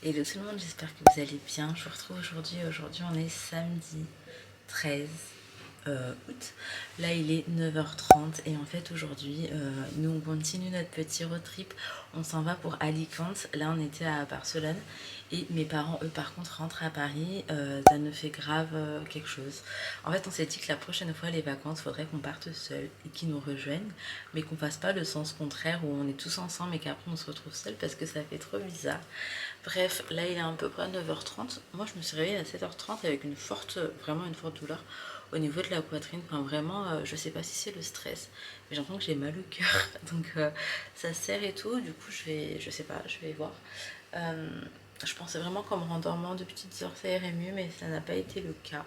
Hello tout le monde, j'espère que vous allez bien. Je vous retrouve aujourd'hui. Aujourd'hui, on est samedi 13 août. Là, il est 9h30 et en fait, aujourd'hui, nous on continue notre petit road trip. On s'en va pour Alicante. Là, on était à Barcelone et mes parents, eux, par contre, rentrent à Paris. Ça nous fait grave quelque chose. En fait, on s'est dit que la prochaine fois, les vacances, faudrait qu'on parte seuls et qu'ils nous rejoignent, mais qu'on fasse pas le sens contraire où on est tous ensemble et qu'après on se retrouve seuls parce que ça fait trop bizarre. Bref, là il est à peu près 9h30. Moi je me suis réveillée à 7h30 avec vraiment une forte douleur au niveau de la poitrine. Enfin vraiment, je sais pas si c'est le stress, mais j'ai l'impression que j'ai mal au cœur. Donc ça serre et tout. Du coup je sais pas, je vais voir. Je pensais vraiment qu'en me rendormant de petites heures ça irait mieux, mais ça n'a pas été le cas.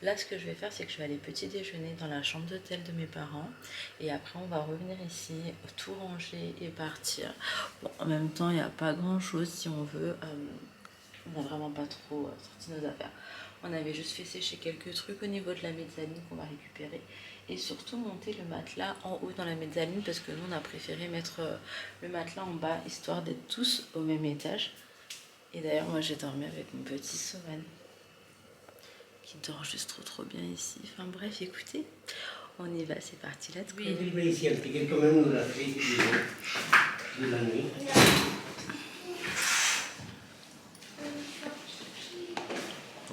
Là ce que je vais faire, c'est que je vais aller petit déjeuner dans la chambre d'hôtel de mes parents et après on va revenir ici, tout ranger et partir. Bon, en même temps il n'y a pas grand chose si on veut. On n'a vraiment pas trop sorti nos affaires. On avait juste fait sécher quelques trucs au niveau de la mezzanine qu'on va récupérer et surtout monter le matelas en haut dans la mezzanine parce que nous on a préféré mettre le matelas en bas histoire d'être tous au même étage. Et d'ailleurs moi j'ai dormi avec mon petit Soman qui dort juste trop bien ici. Enfin bref, écoutez, on y va, c'est parti, let's go.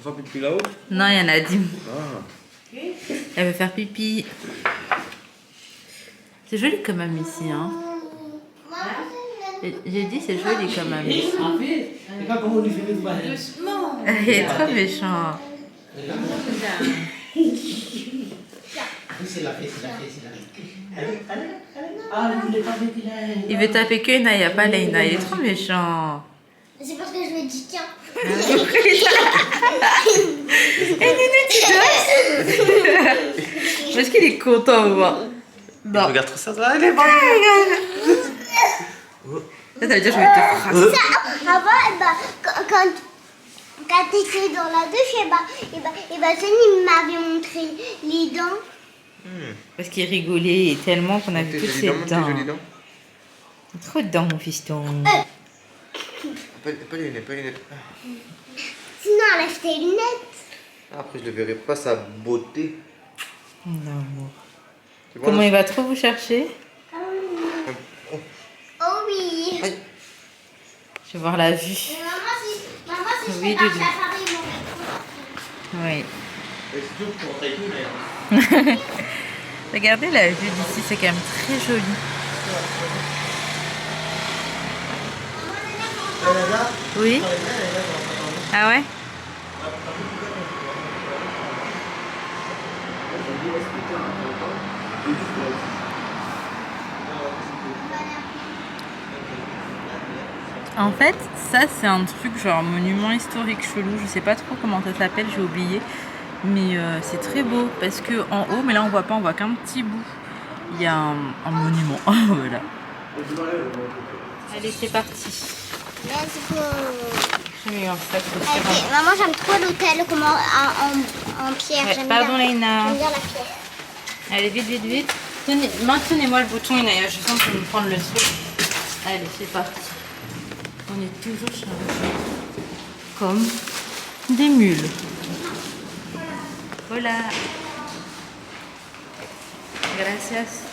On va faire pipi là-haut? Non, il y en a 10. Ah. Elle veut faire pipi. C'est joli quand même ici, hein. J'ai dit c'est joli quand même ici. Il est trop méchant. Il veut taper que Ina, il n'y a pas Leïna. Il est trop méchant. C'est parce que je lui ai dit tiens. Parce qu'il est content, moi. Non. Regarde trop ça, là, elle est bonne. Ça veut dire que je vais te frapper. Avant, quand tu étais dans la douche, Sony m'avait montré les dents. Parce qu'il rigolait tellement qu'on a vu Tes toutes jolies ses dents, tes dents. jolies dents. Trop de dents, mon fiston. Pas les lunettes, pas les lunettes. Sinon, enlève tes lunettes. Après, je ne verrai pas sa beauté. Mon amour. C'est bon, Comment là? il va trop vous chercher? Oh. Oh oui. Aïe. Je vais voir la vue. Maman, si je Oui, fais pas Doudou. l'appareil, ils vont Oui. Et c'est tout pour rentrer tout, d'ailleurs. Regardez la vue d'ici, c'est quand même très joli. Oui. Ah ouais? En fait, ça c'est un truc genre monument historique chelou, je sais pas trop comment ça s'appelle, j'ai oublié. Mais c'est très beau parce que en haut, mais là on voit pas, on voit qu'un petit bout. Il y a un monument. Voilà. Allez, c'est parti. Let's go. J'ai mis un sac de Ok, maman, j'aime trop l'hôtel en pierre. Ouais, J'aime pardon, bien. Leïna. J'aime bien la pierre. Allez, vite. Maintenez-moi le bouton, Inaya. Je sens que je vais me prendre le truc. Allez, c'est parti. On est toujours chargés comme des mules. Voilà. Gracias.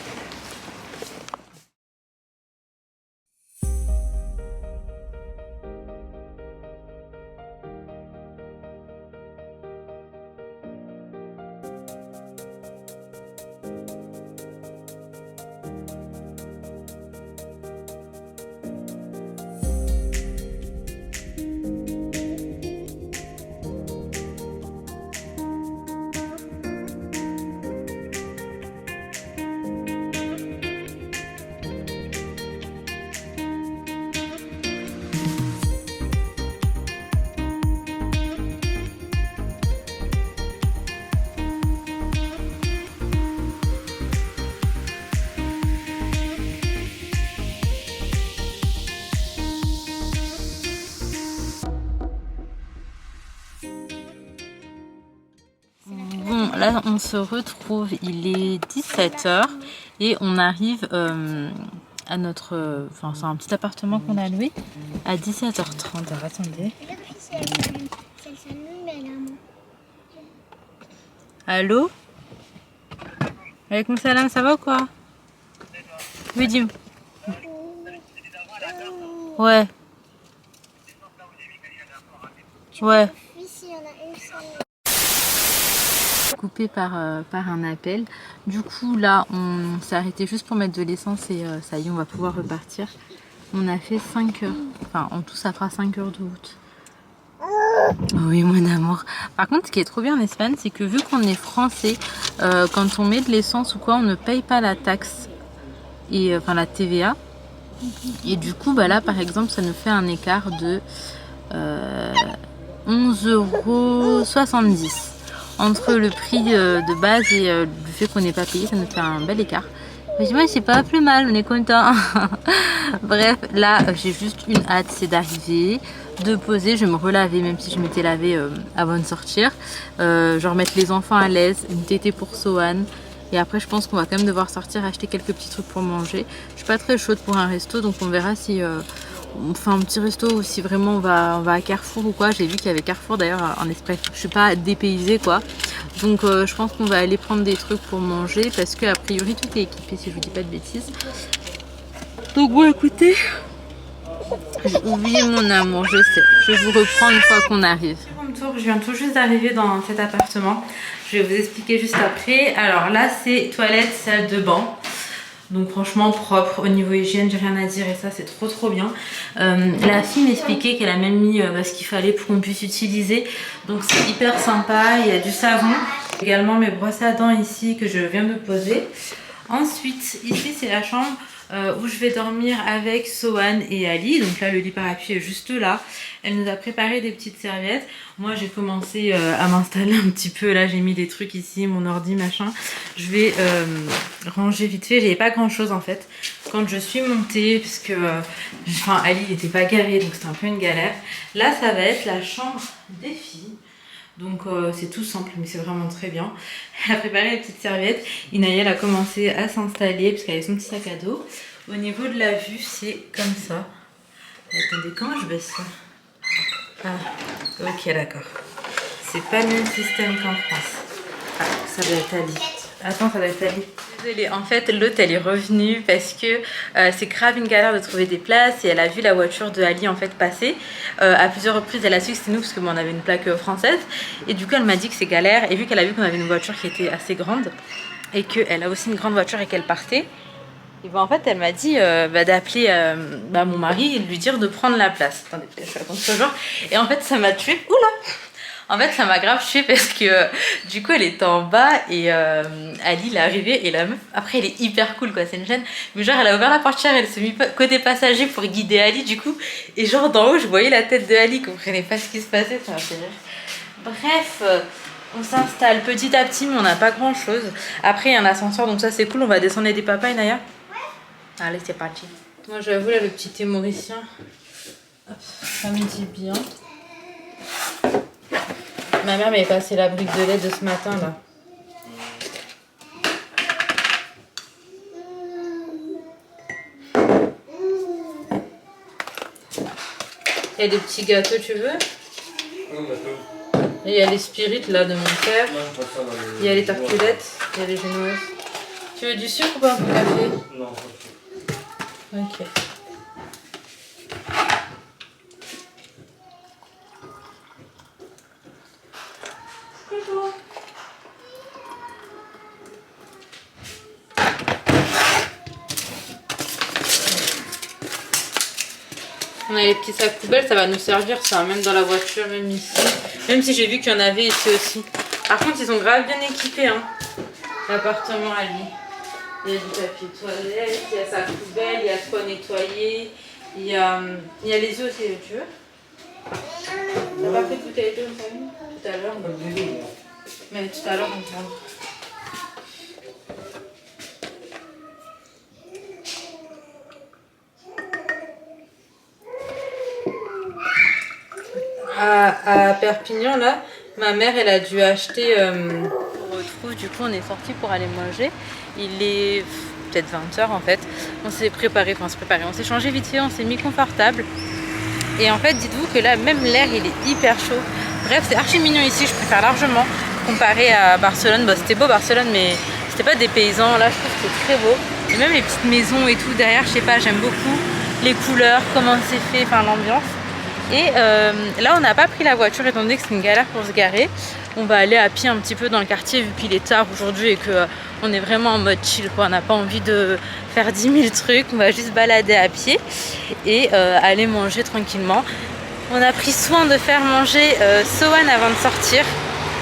Là on se retrouve, il est 17h et on arrive à notre... Enfin, c'est un petit appartement qu'on a loué à 17h30. Alors, attendez. Allô? Alaykoum salam, ça va ou quoi? Oui, dis-moi. Ouais. Ouais. Coupé par un appel. Du coup, là, on s'est arrêté juste pour mettre de l'essence et ça y est, on va pouvoir repartir. On a fait 5 heures. Enfin, en tout, ça fera 5 heures de route. Oui, mon amour. Par contre, ce qui est trop bien en Espagne, c'est que vu qu'on est français, quand on met de l'essence ou quoi, on ne paye pas la taxe, et enfin la TVA. Et du coup, bah là, par exemple, ça nous fait un écart de 11,70 € entre le prix de base et le fait qu'on n'ait pas payé. Ça nous fait un bel écart. Mais moi, c'est pas plus mal, on est content. Bref, là, j'ai juste une hâte, c'est d'arriver, de poser. Je vais me relaver, même si je m'étais lavée avant de sortir. Genre mettre les enfants à l'aise, une tétée pour Sohan. Et après, je pense qu'on va quand même devoir sortir acheter quelques petits trucs pour manger. Je suis pas très chaude pour un resto, donc on verra si on fait un petit resto ou si vraiment on va à Carrefour ou quoi. J'ai vu qu'il y avait Carrefour d'ailleurs en Espagne. Je suis pas dépaysée quoi. Donc je pense qu'on va aller prendre des trucs pour manger parce que a priori tout est équipé si je vous dis pas de bêtises. Donc bon, écoutez, j'ai oublié mon amour, je sais. Je vais vous reprendre une fois qu'on arrive. Je viens tout juste d'arriver dans cet appartement. Je vais vous expliquer juste après. Alors là, c'est toilette, salle de bain. Donc franchement propre, au niveau hygiène, j'ai rien à dire et ça c'est trop bien. La fille m'expliquait qu'elle a même mis ce qu'il fallait pour qu'on puisse utiliser. Donc c'est hyper sympa, il y a du savon. Également mes brosses à dents ici que je viens de poser. Ensuite, ici c'est la chambre où je vais dormir avec Sohan et Ali. Donc là le lit par appui est juste là. Elle nous a préparé des petites serviettes. Moi j'ai commencé à m'installer un petit peu. Là j'ai mis des trucs ici, mon ordi machin. Je vais ranger vite fait. J'avais pas grand chose en fait quand je suis montée parce que enfin Ali il était pas garé donc c'était un peu une galère. Là ça va être la chambre des filles. Donc c'est tout simple mais c'est vraiment très bien. Elle a préparé les petites serviettes. Inaël a commencé à s'installer parce qu'elle avait son petit sac à dos. Au niveau de la vue c'est comme ça. Attendez, comment je baisse ça? Ah, ok d'accord. C'est pas le même système qu'en France. Ah, ça doit être Ali. Attends, ça doit être Ali. Désolée, en fait l'autre elle est revenue parce que c'est grave une galère de trouver des places et elle a vu la voiture de Ali en fait passer à plusieurs reprises. Elle a su que c'était nous parce que bon, on avait une plaque française et du coup elle m'a dit que c'est galère et vu qu'elle a vu qu'on avait une voiture qui était assez grande et qu'elle a aussi une grande voiture et qu'elle partait et ben en fait elle m'a dit d'appeler mon mari et de lui dire de prendre la place. Attendez parce que je suis à contre-jour et en fait ça m'a tué. Oula! En fait, ça m'a grave tué parce que du coup, elle était en bas et Ali, il est arrivé et la meuf, après, elle est hyper cool quoi, c'est une jeune. Mais genre, elle a ouvert la portière, elle s'est mise côté passager pour guider Ali du coup. Et genre, d'en haut, je voyais la tête de Ali, je comprenais pas ce qui se passait, ça m'a fait rire. Bref, on s'installe petit à petit, mais on n'a pas grand chose. Après, il y a un ascenseur, donc ça c'est cool, on va descendre des papas, Naya. Allez, c'est parti. Moi, j'avoue, là, le petit thé mauricien, hop, ça me dit bien. Ma mère m'avait passé la brique de lait de ce matin là. Il y a des petits gâteaux, tu veux? Et il y a les spirites là de mon père. Il y a les tartelettes, il y a les génoises. Tu veux du sucre ou pas pour café? Non. Ok. On a les petits sacs poubelles, ça va nous servir ça, même dans la voiture, même ici. Même si j'ai vu qu'il y en avait ici aussi. Par contre, ils sont grave bien équipés, hein. L'appartement à lui. Il y a du papier toilette, il y a sac poubelle, il y a de quoi nettoyer. Il y a les œufs aussi, tu veux? T'as pas fait goûter les œufs, tout à l'heure? Mais tout à l'heure, on prend. À Perpignan, là, ma mère, elle a dû acheter... On retrouve, du coup, on est sorti pour aller manger. Il est peut-être 20h en fait. On s'est préparé, on s'est changé vite fait, on s'est mis confortable. Et en fait, dites-vous que là, même l'air, il est hyper chaud. Bref, c'est archi mignon ici, je préfère largement comparé à Barcelone. Bon, c'était beau Barcelone, mais c'était pas des paysans. Là, je trouve que c'est très beau. Et même les petites maisons et tout derrière, je sais pas, j'aime beaucoup les couleurs, comment c'est fait, enfin l'ambiance. Et là, on n'a pas pris la voiture étant donné que c'est une galère pour se garer. On va aller à pied un petit peu dans le quartier vu qu'il est tard aujourd'hui et que on est vraiment en mode chill, quoi. On n'a pas envie de faire 10 000 trucs. On va juste balader à pied et aller manger tranquillement. On a pris soin de faire manger Sohan avant de sortir.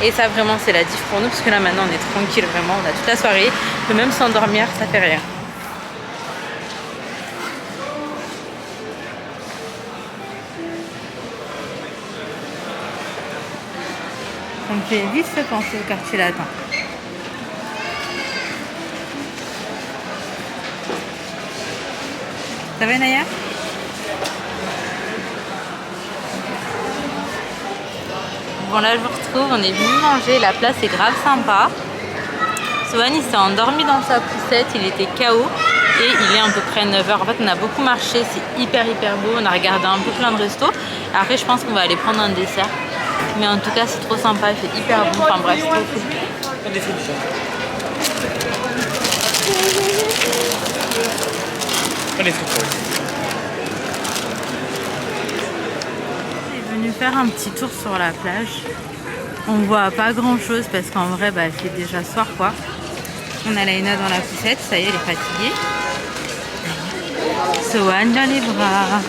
Et ça, vraiment, c'est la diff pour nous parce que là, maintenant, on est tranquille, vraiment. On a toute la soirée. On peut même s'endormir, ça fait rien. Ça me fait vite se penser au quartier latin. Ça va, Naya? Bon, là, je vous retrouve. On est venu manger. La place est grave sympa. Sohan, il s'est endormi dans sa poussette. Il était KO. Et il est à peu près 9h. En fait, on a beaucoup marché. C'est hyper beau. On a regardé un peu plein de restos. Après, je pense qu'on va aller prendre un dessert. Mais en tout cas, c'est trop sympa, il fait hyper bon. Enfin bref, c'est trop cool. Je suis venue faire un petit tour sur la plage. On voit pas grand chose parce qu'en vrai, bah, il fait déjà soir quoi. On a Laïna dans la poussette, ça y est, elle est fatiguée. Sohan dans les bras.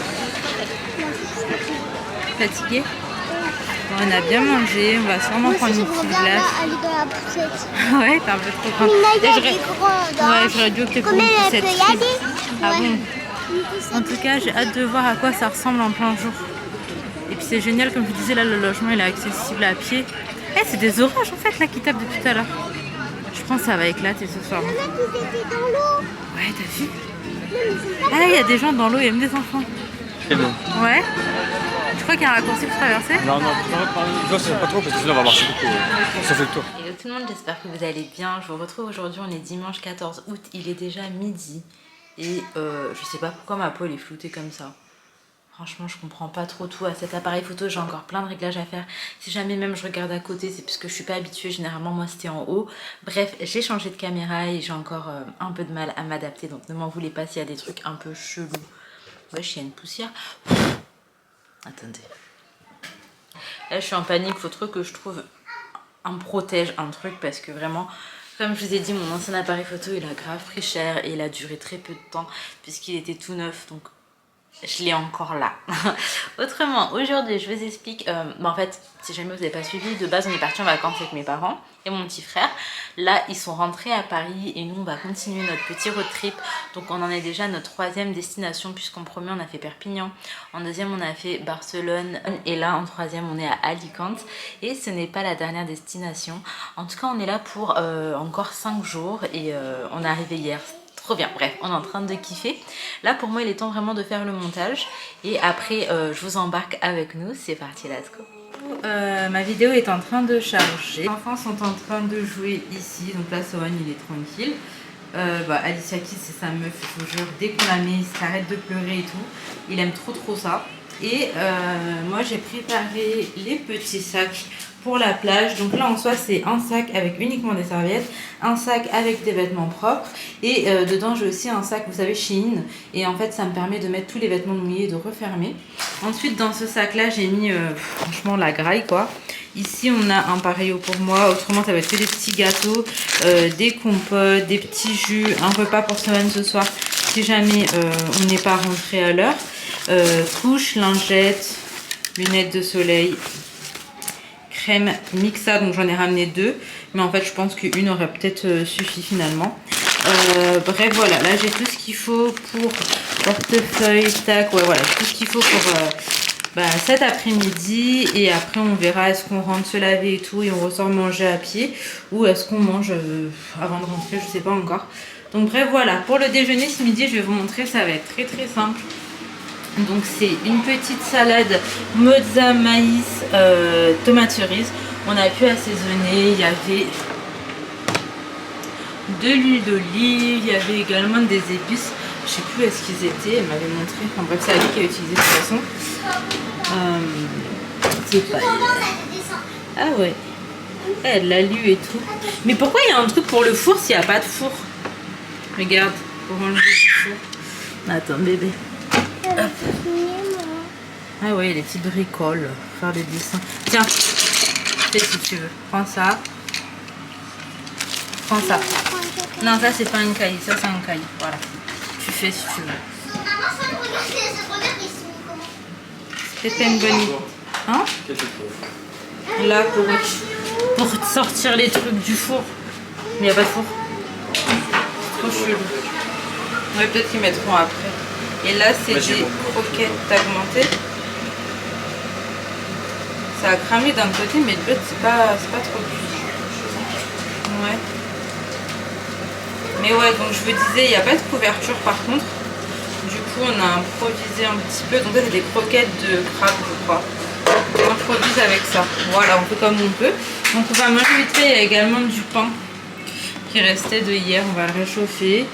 Fatiguée? On a bien mangé, on va sûrement prendre une petite glace. Elle est dans la poussette. Ouais, t'es un peu trop grande. Ouais, j'aurais dû opter pour une poussette. Ah bon? En tout cas, j'ai hâte de voir à quoi ça ressemble en plein jour. Et puis c'est génial, comme je vous disais, là, le logement il est accessible à pied. Eh, c'est des orages en fait là qui tapent depuis tout à l'heure. Je pense que ça va éclater ce soir. Ouais, t'as vu? Ah là, il y a des gens dans l'eau, il y a même des enfants. C'est bon. Ouais. Tu crois qu'il y a un raccourci pour traverser? Non, c'est pas trop parce que sinon on va marcher beaucoup. Ça fait le tour. Hello tout le monde, j'espère que vous allez bien. Je vous retrouve aujourd'hui, on est dimanche 14 août, il est déjà midi. Et je sais pas pourquoi ma peau elle est floutée comme ça. Franchement, je comprends pas trop tout à cet appareil photo, j'ai encore plein de réglages à faire. Si jamais même je regarde à côté, c'est parce que je suis pas habituée, généralement moi c'était en haut. Bref, j'ai changé de caméra et j'ai encore un peu de mal à m'adapter, donc ne m'en voulez pas s'il y a des trucs un peu chelous. Wesh, il y a une poussière. Attendez. Là, je suis en panique. Faut trop que je trouve un protège, un truc, parce que vraiment, comme je vous ai dit, mon ancien appareil photo, il a grave pris cher et il a duré très peu de temps puisqu'il était tout neuf. Donc, je l'ai encore là. Autrement, aujourd'hui, je vous explique. En fait, si jamais vous n'avez pas suivi, de base, on est parti en vacances avec mes parents et mon petit frère. Là, ils sont rentrés à Paris et nous, on va continuer notre petit road trip. Donc, on en est déjà à notre 3e destination puisqu'en premier, on a fait Perpignan. En deuxième, on a fait Barcelone. Et là, en troisième, on est à Alicante. Et ce n'est pas la dernière destination. En tout cas, on est là pour encore 5 jours et on est arrivé hier. Trop bien, bref, on est en train de kiffer. Là, pour moi, il est temps vraiment de faire le montage. Et après, je vous embarque avec nous. C'est parti, let's go. Ma vidéo est en train de charger. Les enfants sont en train de jouer ici. Donc là, Sohan, il est tranquille. Alicia Keys, c'est sa meuf, je vous jure. Dès qu'on la met, il s'arrête de pleurer et tout. Il aime trop ça. Et moi, j'ai préparé les petits sacs pour la plage. Donc là en soi c'est un sac avec uniquement des serviettes, un sac avec des vêtements propres et dedans j'ai aussi un sac, vous savez, Shein, et en fait ça me permet de mettre tous les vêtements mouillés et de refermer. Ensuite dans ce sac là j'ai mis franchement la graille quoi. Ici on a un pareil pour moi, autrement ça va être que des petits gâteaux, des compotes, des petits jus, un repas pour Sohan ce soir si jamais on n'est pas rentré à l'heure, couches, lingettes, lunettes de soleil, crème mixa, donc j'en ai ramené 2, mais en fait je pense qu'une aurait peut-être suffi finalement. Bref voilà, là j'ai tout ce qu'il faut pour portefeuille, tac, ouais voilà, tout ce qu'il faut pour cet après-midi, et après on verra est-ce qu'on rentre se laver et tout et on ressort manger à pied ou est-ce qu'on mange avant de rentrer, je sais pas encore. Donc bref voilà, pour le déjeuner ce midi je vais vous montrer, ça va être très simple. Donc c'est une petite salade mozza, maïs, tomate cerise. On a pu assaisonner, il y avait de l'huile d'olive, il y avait également des épices. Je sais plus est-ce qu'ils étaient, elle m'avait montré. Enfin bref, c'est Ali qui a utilisé de toute façon. C'est pas... Ah ouais. Elle l'a lu et tout. Mais pourquoi il y a un truc pour le four s'il n'y a pas de four? Regarde, pour enlever du four. Attends bébé. Hop. Ah ouais, les petites bricoles, faire des dessins. Tiens, fais si tu veux. Prends ça. Prends ça. Non, ça c'est pas un cahier, ça c'est un cahier. Voilà. Tu fais si tu veux. C'est pas une bonne idée. Hein? Là, pour sortir les trucs du four. Mais il n'y a pas de four. C'est trop chelou. Ouais, peut-être qu'ils mettront après. Et là, c'est des croquettes augmentées. Ça a cramé d'un côté, mais de l'autre, c'est pas trop cuit. Ouais. Mais ouais, donc je vous disais, il n'y a pas de couverture par contre. Du coup, on a improvisé un petit peu. Donc là, c'est des croquettes de crabe, je crois. On improvise avec ça. Voilà, on fait comme on peut. Donc on va manger vite fait. Il y a également du pain qui restait de hier. On va le réchauffer.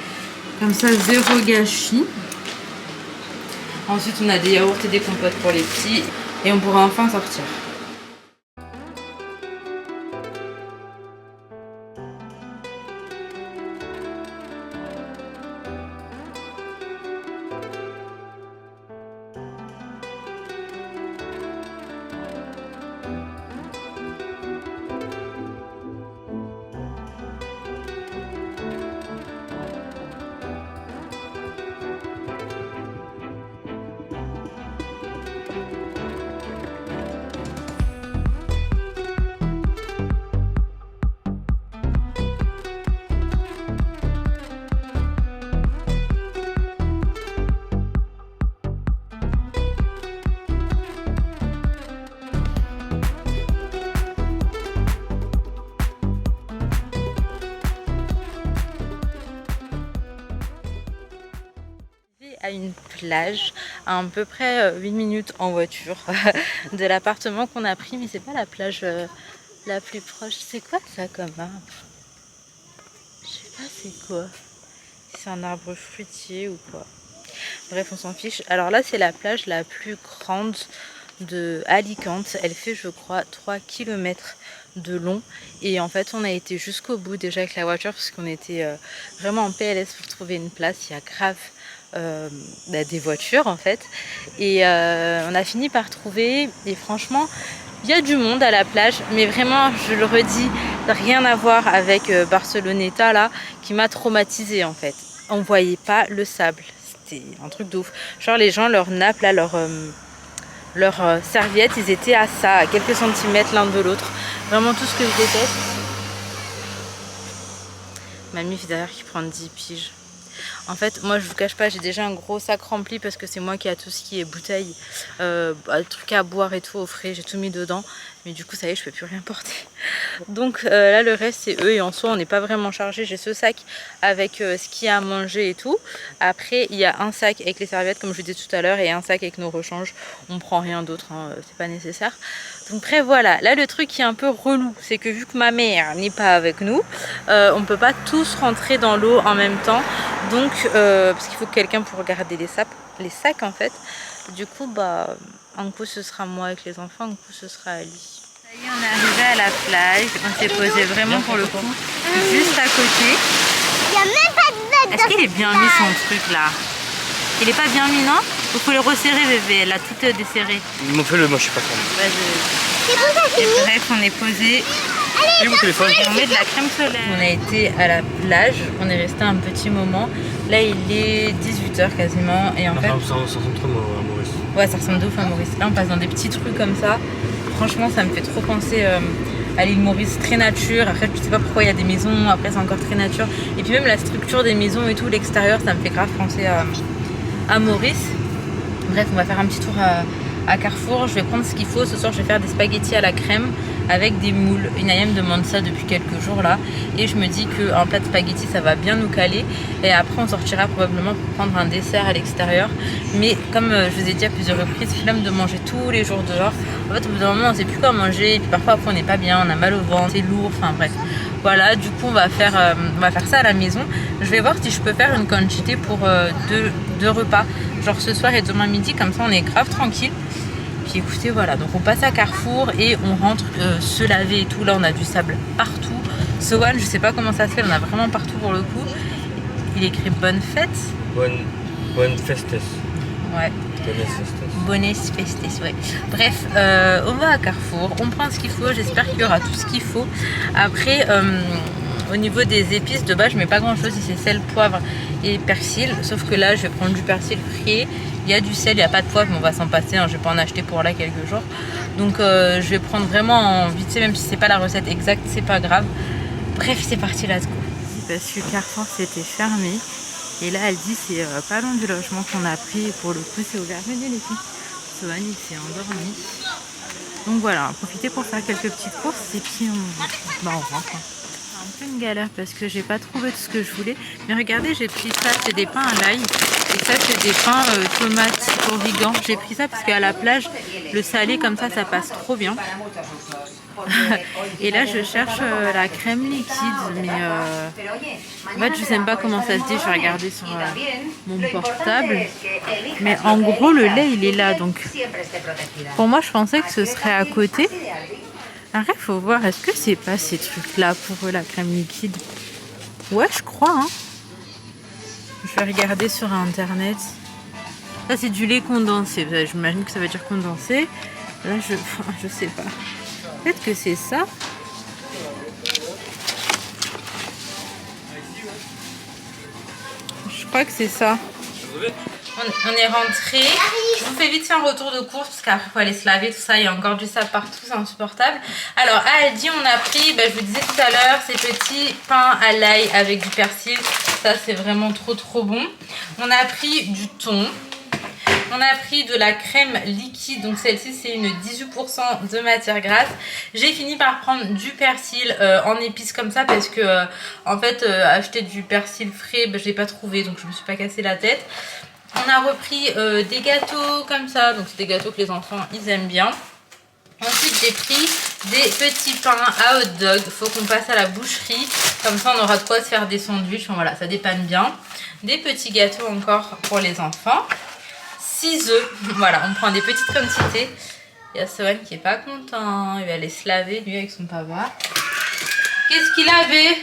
Comme ça, zéro gâchis. Ensuite, on a des yaourts et des compotes pour les petits. Et on pourra enfin sortir. À une plage à peu près 8 minutes en voiture de l'appartement qu'on a pris, mais c'est pas la plage la plus proche. C'est quoi ça comme arbre? Je sais pas c'est quoi. C'est un arbre fruitier ou quoi. Bref, on s'en fiche. Alors là, c'est la plage la plus grande de Alicante. Elle fait, je crois, 3 km de long. Et en fait, on a été jusqu'au bout déjà avec la voiture parce qu'on était vraiment en PLS pour trouver une place. Il y a grave des voitures en fait. Et on a fini par trouver. Et franchement, il y a du monde à la plage. Mais vraiment, je le redis, rien à voir avec Barceloneta là, qui m'a traumatisée en fait. On voyait pas le sable. C'était un truc de ouf. Genre les gens, leur nappe là, leurs serviettes, ils étaient à ça, à quelques centimètres l'un de l'autre. Vraiment tout ce que je déteste. Ma mif derrière qui prend 10 piges. En fait, moi je vous cache pas, j'ai déjà un gros sac rempli parce que c'est moi qui a tout ce qui est bouteille, trucs à boire et tout au frais, j'ai tout mis dedans. Mais du coup, ça y est, je peux plus rien porter. Donc là, le reste, c'est eux. Et en soi, on n'est pas vraiment chargé. J'ai ce sac avec ce qu'il y a à manger et tout. Après, il y a un sac avec les serviettes, comme je vous disais tout à l'heure, et un sac avec nos rechanges. On prend rien d'autre, hein, c'est pas nécessaire. Donc après, voilà. Là, le truc qui est un peu relou, c'est que vu que ma mère n'est pas avec nous, on peut pas tous rentrer dans l'eau en même temps. Donc, parce qu'il faut quelqu'un pour regarder les sacs, en fait. Du coup, bah... un coup ce sera moi avec les enfants, un coup ce sera Ali. Ça y est, on est arrivé à la plage, on s'est posé vraiment pour le coup juste à côté. Il n'y a même pas de Est-ce qu'il est bien mis son truc là? Il est pas bien mis, non? Il faut le resserrer bébé, elle a tout desserré. Fais-le, moi je suis pas fan. C'est bon, ça Et fini. bref, on est posé. Et mon téléphone? On met de la crème solaire. On a été à la plage, on est resté un petit moment. Là il est 18 h quasiment et en fait... Ça ressemble trop à Maurice. Ouais, ça ressemble de ouf à Maurice. Là on passe dans des petits trucs comme ça. Franchement ça me fait trop penser à l'île Maurice, très nature. Après je sais pas pourquoi il y a des maisons, après c'est encore très nature. Et puis même la structure des maisons et tout, l'extérieur, ça me fait grave penser à Maurice. Bref, on va faire un petit tour à Carrefour. Je vais prendre ce qu'il faut. Ce soir je vais faire des spaghettis à la crème avec des moules. Inaya me demande ça depuis quelques jours là et je me dis qu'un plat de spaghetti ça va bien nous caler et après on sortira probablement pour prendre un dessert à l'extérieur. Mais comme je vous ai dit à plusieurs reprises, flemme de manger tous les jours dehors. En fait au bout d'un moment on sait plus quoi manger et puis parfois après on n'est pas bien, on a mal au ventre, c'est lourd, enfin bref. Voilà, du coup on va faire ça à la maison. Je vais voir si je peux faire une quantité pour deux repas, genre ce soir et demain midi, comme ça on est grave tranquille. Puis écoutez, voilà, donc on passe à Carrefour et on rentre se laver et tout. Là on a du sable partout. Sohan, je sais pas comment ça se fait, on a vraiment partout pour le coup. Il écrit bonne fête. Bonne festes. Ouais. Bonnes festes, ouais. Bref, on va à Carrefour, on prend ce qu'il faut, j'espère qu'il y aura tout ce qu'il faut. Après, au niveau des épices, de base, je mets pas grand chose, c'est sel, poivre et persil. Sauf que là, je vais prendre du persil frit. Il y a du sel, il n'y a pas de poivre, mais on va s'en passer. Hein, je vais pas en acheter pour là quelques jours. Donc, je vais prendre vraiment en vite fait, même si c'est pas la recette exacte, c'est pas grave. Bref, c'est parti, let's go. Parce que Carrefour c'était fermé. Et là, elle dit c'est pas loin du logement qu'on a pris. Et pour le coup, c'est ouvert. Venez les filles. Sohan, il s'est endormi. Donc voilà, on va profiter pour faire quelques petites courses. Et puis on rentre. C'est un peu une galère parce que j'ai pas trouvé tout ce que je voulais. Mais regardez, j'ai pris ça. C'est des pains à l'ail. Et ça, c'est des pains tomates origan. J'ai pris ça parce qu'à la plage, le salé comme ça passe trop bien. Et là je cherche la crème liquide, mais en fait je sais même pas comment ça se dit, je vais regarder sur mon portable, mais en gros le lait il est là, donc pour moi je pensais que ce serait à côté. Après faut voir, est-ce que c'est pas ces trucs là pour eux, la crème liquide? Ouais, je crois, hein. Je vais regarder sur internet. Ça c'est du lait condensé, j'imagine que ça veut dire condensé. Là je sais pas. Peut-être que c'est ça. Je crois que c'est ça. On est rentré. Je vous fais vite faire un retour de course parce qu'après il faut aller se laver, tout ça. Il y a encore du sable partout, c'est insupportable. Alors à Aldi on a pris, je vous disais tout à l'heure, ces petits pains à l'ail avec du persil. Ça c'est vraiment trop bon. On a pris du thon. On a pris de la crème liquide, donc celle-ci c'est une 18% de matière grasse. J'ai fini par prendre du persil en épices comme ça parce que en fait acheter du persil frais, je l'ai pas trouvé, donc je me suis pas cassé la tête. On a repris des gâteaux comme ça, donc c'est des gâteaux que les enfants ils aiment bien. Ensuite j'ai pris des petits pains à hot dog, faut qu'on passe à la boucherie, comme ça on aura de quoi se faire des sandwichs, voilà ça dépanne bien. Des petits gâteaux encore pour les enfants. 6 œufs, voilà, on prend des petites quantités. Il y a Sohan qui est pas content, il va aller se laver lui avec son papa. Qu'est-ce qu'il avait?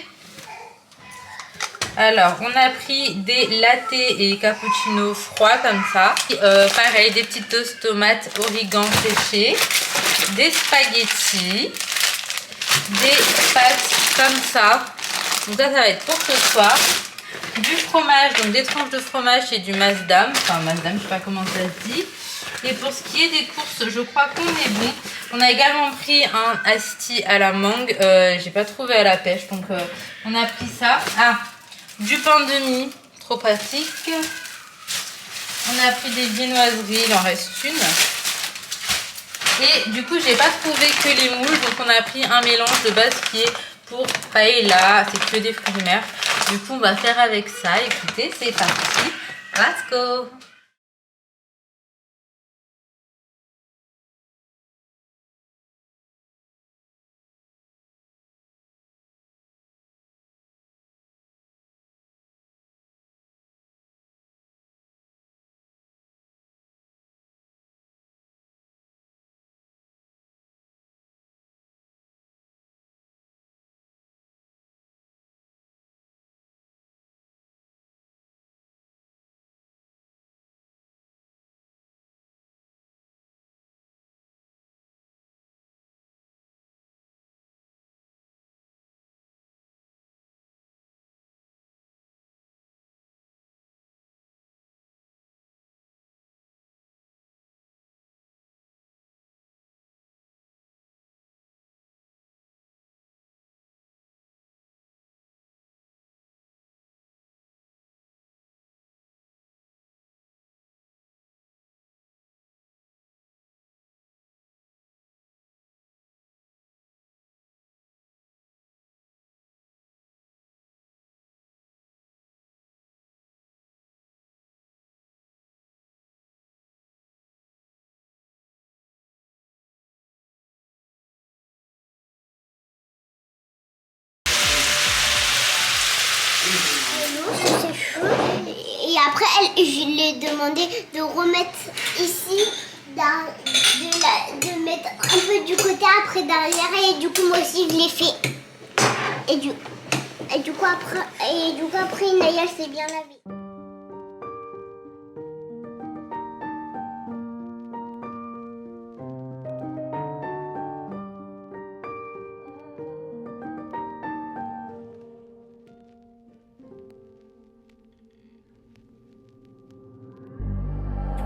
Alors, on a pris des lattés et cappuccino froids comme ça. Pareil, des petites toasts tomates, origan séché, des spaghettis, des pâtes comme ça. Donc ça va être pour ce soir. Du fromage, donc des tranches de fromage et du Maasdam. Enfin, Maasdam, je sais pas comment ça se dit. Et pour ce qui est des courses, je crois qu'on est bon. On a également pris un asti à la mangue. J'ai pas trouvé à la pêche, donc on a pris ça. Ah, du pain de mie, trop pratique. On a pris des viennoiseries, il en reste une. Et du coup, j'ai pas trouvé que les moules, donc on a pris un mélange de base qui est pour paella, c'est que des fruits de mer. Du coup, on va faire avec ça. Écoutez, c'est parti. Let's go! après, je lui ai demandé de remettre ici, de mettre un peu du côté, après derrière. Et du coup, moi aussi, je l'ai fait. Et du coup, après, Naya s'est bien lavée.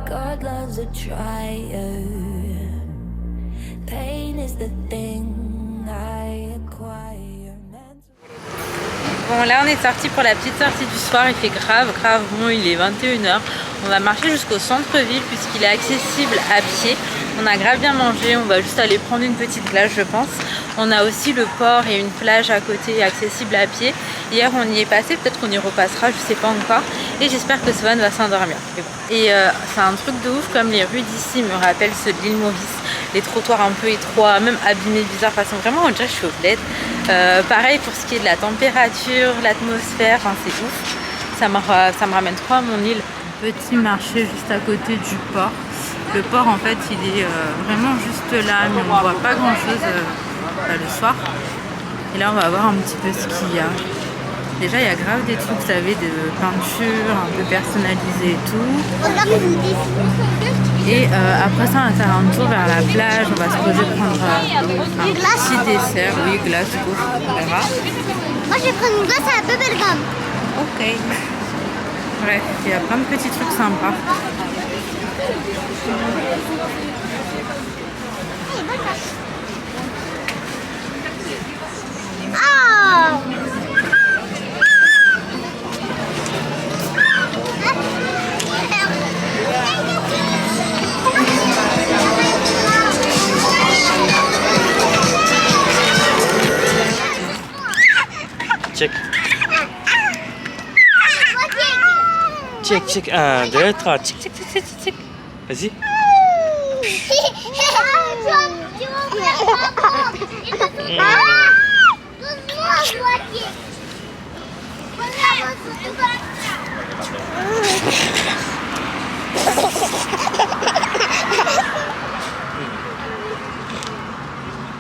God loves a trier. Pain is the thing I acquire. Bon, là on est sorti pour la petite sortie du soir, il fait grave bon, il est 21h. On va marcher jusqu'au centre-ville puisqu'il est accessible à pied. On a grave bien mangé, on va juste aller prendre une petite plage je pense. On a aussi le port et une plage à côté accessible à pied. Hier on y est passé, peut-être qu'on y repassera, je sais pas encore. Et j'espère que Swan va s'endormir. Et c'est un truc de ouf comme les rues d'ici me rappellent ceux de l'île Maurice. Les trottoirs un peu étroits, même abîmés, bizarres, façon vraiment on dirait que je suis au bled. Pareil pour ce qui est de la température, l'atmosphère, enfin, c'est ouf. Ça me ramène trop à mon île. Petit marché juste à côté du port. Le port en fait il est vraiment juste là, mais on voit pas grand chose le soir. Et là on va voir un petit peu ce qu'il y a. Déjà il y a grave des trucs, vous savez, de peinture un peu personnalisées et tout. Et après ça on va faire un tour vers la plage, on va se poser prendre un petit dessert, oui glace, gaufre, on verra. Moi je vais prendre une glace à la bubblegum. Ok. Bref, il y a plein de petits trucs sympas. Ah! Check. Check. 1, 2, 3. Check. Vas-y.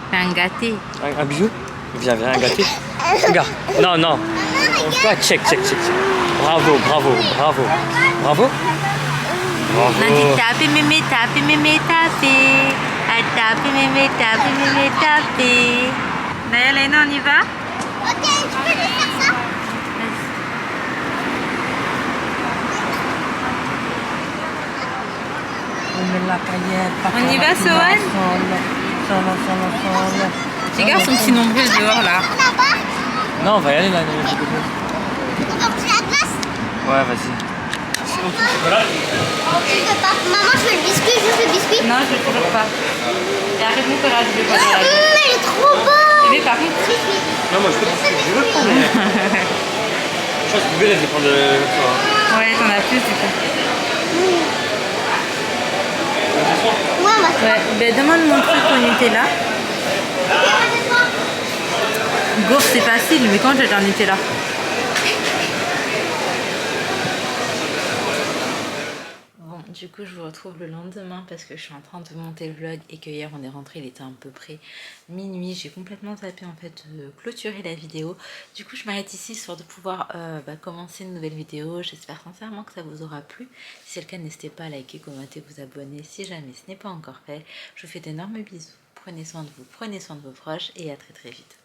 Fais un gâté. Un bisou. Viens, un gâté. Regarde. Non. Quoi? Check. Bravo. On a dit taper, mémé, taper. À taper, mémé, taper. Naya, Léna, on y va? Ok, je peux lui faire ça? On y va, Sohan? Regarde son petit nombril dehors là. Là-bas? Non, on va y aller là. On va prendre la glace? Ouais, vas-y. Je veux pas. Maman, je veux le biscuit, juste le biscuit. Non, je ne toujours pas. Et arrête-nous que là, je vais pas aller là. Il est trop beau. Mais par contre, Non, moi je veux le prendre. Je pense que tu veux les prendre l'autre fois. ouais, t'en as plus du coup. Moi, ma Ouais, ben demande mon truc au Nutella. Gaufre c'est facile, mais quand j'ai un Nutella? Bon, du coup je vous retrouve le lendemain parce que je suis en train de monter le vlog et que hier on est rentré, il était à peu près minuit. J'ai complètement zappé en fait de clôturer la vidéo. Du coup je m'arrête ici histoire de pouvoir commencer une nouvelle vidéo. J'espère sincèrement que ça vous aura plu. Si c'est le cas, n'hésitez pas à liker, commenter, vous abonner si jamais ce n'est pas encore fait. Je vous fais d'énormes bisous. Prenez soin de vous, prenez soin de vos proches et à très vite.